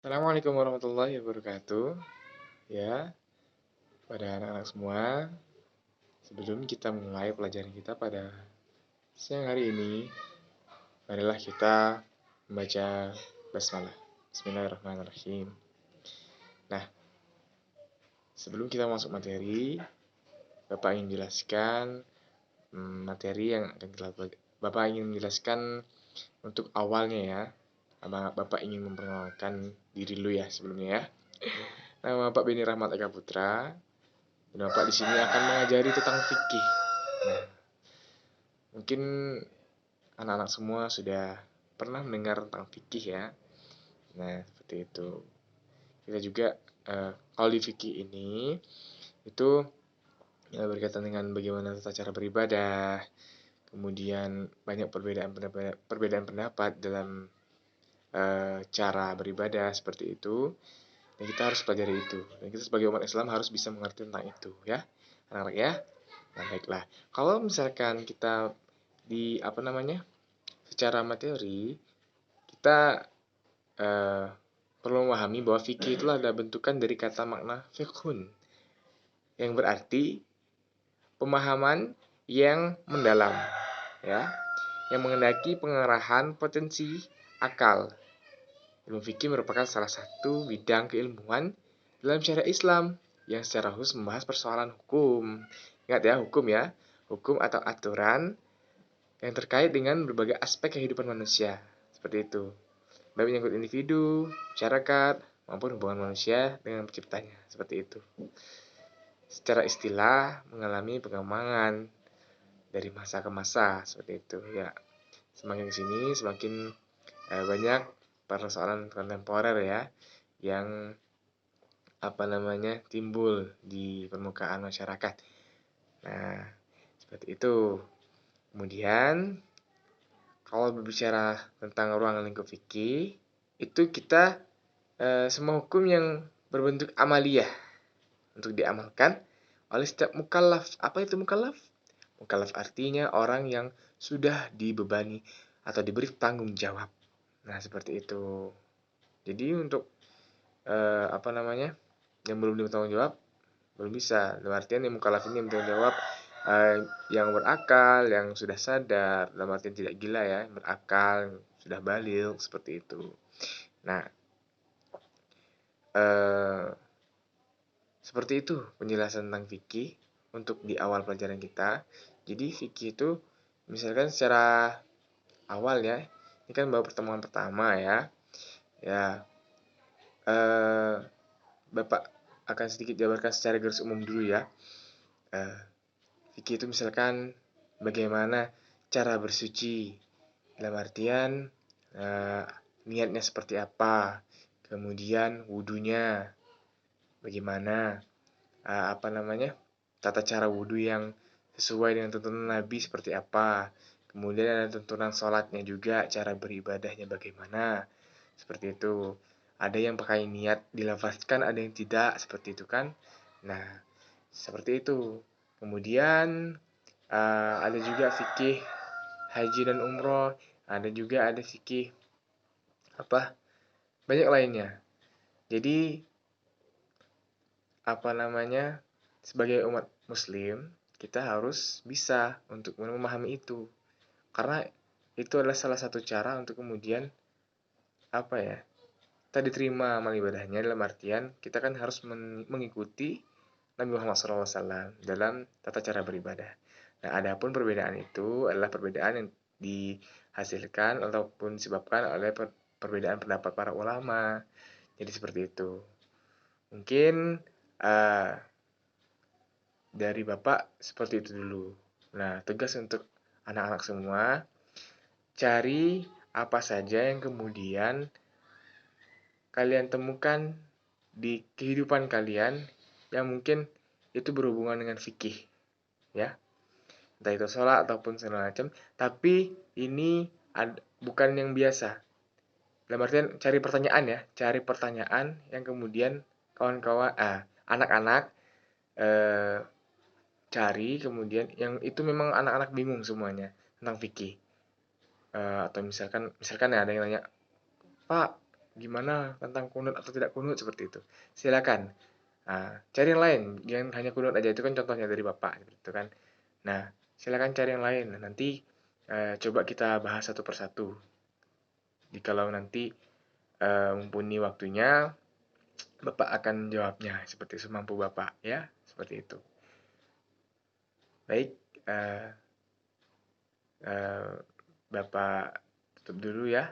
Assalamualaikum warahmatullahi wabarakatuh. Ya, pada anak-anak semua, sebelum kita mulai pelajaran kita pada siang hari ini, marilah kita membaca basmalah. Bismillahirrahmanirrahim. Nah, sebelum kita masuk materi, Bapak ingin jelaskan materi yang akan kita Bapak ingin menjelaskan untuk awalnya ya. Bapak ingin memperkenalkan diri dulu ya sebelumnya ya. Nama Bapak Beni Rahmat Eka Putra. Dan Bapak di sini akan mengajari tentang fikih. Nah, mungkin anak-anak semua sudah pernah mendengar tentang fikih ya. Nah, seperti itu. Kita juga kalau di fikih ini itu ya, berkaitan dengan bagaimana tata cara beribadah, kemudian banyak perbedaan pendapat dalam cara beribadah seperti itu. Dan kita harus pelajari itu. Dan kita sebagai umat Islam harus bisa mengerti tentang itu ya, anak-anak ya. Nah, baiklah. Kalau misalkan kita secara materi, kita eh, perlu memahami bahwa fikih itu adalah bentukan dari kata makna fiqhun, yang berarti pemahaman yang mendalam, ya, yang mengendaki pengerahan potensi akal. Ilmu fikih merupakan salah satu bidang keilmuan dalam syariat Islam yang secara khusus membahas persoalan hukum. Ingat ya, hukum atau aturan yang terkait dengan berbagai aspek kehidupan manusia. Seperti itu. Baik menyangkut individu, masyarakat, maupun hubungan manusia dengan penciptanya. Seperti itu. Secara istilah mengalami pengembangan dari masa ke masa. Seperti itu. Ya, semakin kesini semakin banyak persoalan kontemporer ya yang timbul di permukaan masyarakat. Nah, seperti itu. Kemudian kalau berbicara tentang ruang lingkup fikih, itu kita semua hukum yang berbentuk amaliyah untuk diamalkan oleh setiap mukallaf. Apa itu mukallaf? Mukallaf artinya orang yang sudah dibebani atau diberi tanggung jawab. Nah, seperti itu. Jadi untuk yang belum bertanggung jawab belum bisa. Dalam artian yang mukallaf ini yang bertanggung jawab yang berakal, yang sudah sadar, dalam artian tidak gila ya, berakal, sudah baligh, seperti itu. Nah, seperti itu penjelasan tentang fikih untuk di awal pelajaran kita. Jadi fikih itu misalkan secara awal ya, ini kan baru pertemuan pertama ya. Ya, Bapak akan sedikit jabarkan secara garis umum dulu ya. Fikih itu misalkan bagaimana cara bersuci, dalam artian niatnya seperti apa, kemudian wudhunya bagaimana, tata cara wudhu yang sesuai dengan tuntunan Nabi seperti apa, kemudian ada tuntunan sholatnya juga, cara beribadahnya bagaimana, seperti itu. Ada yang pakai niat dilafazkan, ada yang tidak, seperti itu kan. Nah, seperti itu. Kemudian ada juga fikih haji dan umroh, ada fikih banyak lainnya. Jadi sebagai umat muslim kita harus bisa untuk memahami itu, karena itu adalah salah satu cara untuk kemudian kita diterima amal ibadahnya, dalam artian kita kan harus mengikuti Nabi Muhammad SAW dalam tata cara beribadah. Nah, adapun perbedaan itu adalah perbedaan yang dihasilkan ataupun disebabkan oleh perbedaan pendapat para ulama. Jadi seperti itu. Mungkin dari Bapak seperti itu dulu. Nah, tugas untuk anak-anak semua, cari apa saja yang kemudian kalian temukan di kehidupan kalian yang mungkin itu berhubungan dengan fikih, ya. Entah itu sholat ataupun segala macam, tapi ini bukan yang biasa. Dalam artian cari pertanyaan yang kemudian kawan-kawan, anak-anak cari kemudian yang itu memang anak-anak bingung semuanya tentang fikih. Atau misalkan ada yang nanya, Pak, gimana tentang kunut atau tidak kunut seperti itu. Silakan. Cari yang lain, jangan hanya kunut aja, itu kan contohnya dari Bapak gitu kan. Nah, silakan cari yang lain. Nanti coba kita bahas satu persatu. Jikalau nanti mumpuni waktunya, Bapak akan jawabnya seperti semampu Bapak ya, seperti itu. Baik, eh, eh, Bapak tutup dulu ya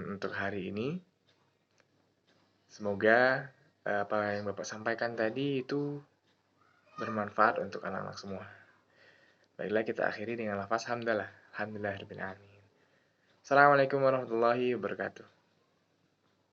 untuk hari ini. Semoga apa yang Bapak sampaikan tadi itu bermanfaat untuk anak-anak semua. Baiklah, kita akhiri dengan lafaz hamdalah. Alhamdulillahirabbil alamin. Assalamualaikum warahmatullahi wabarakatuh.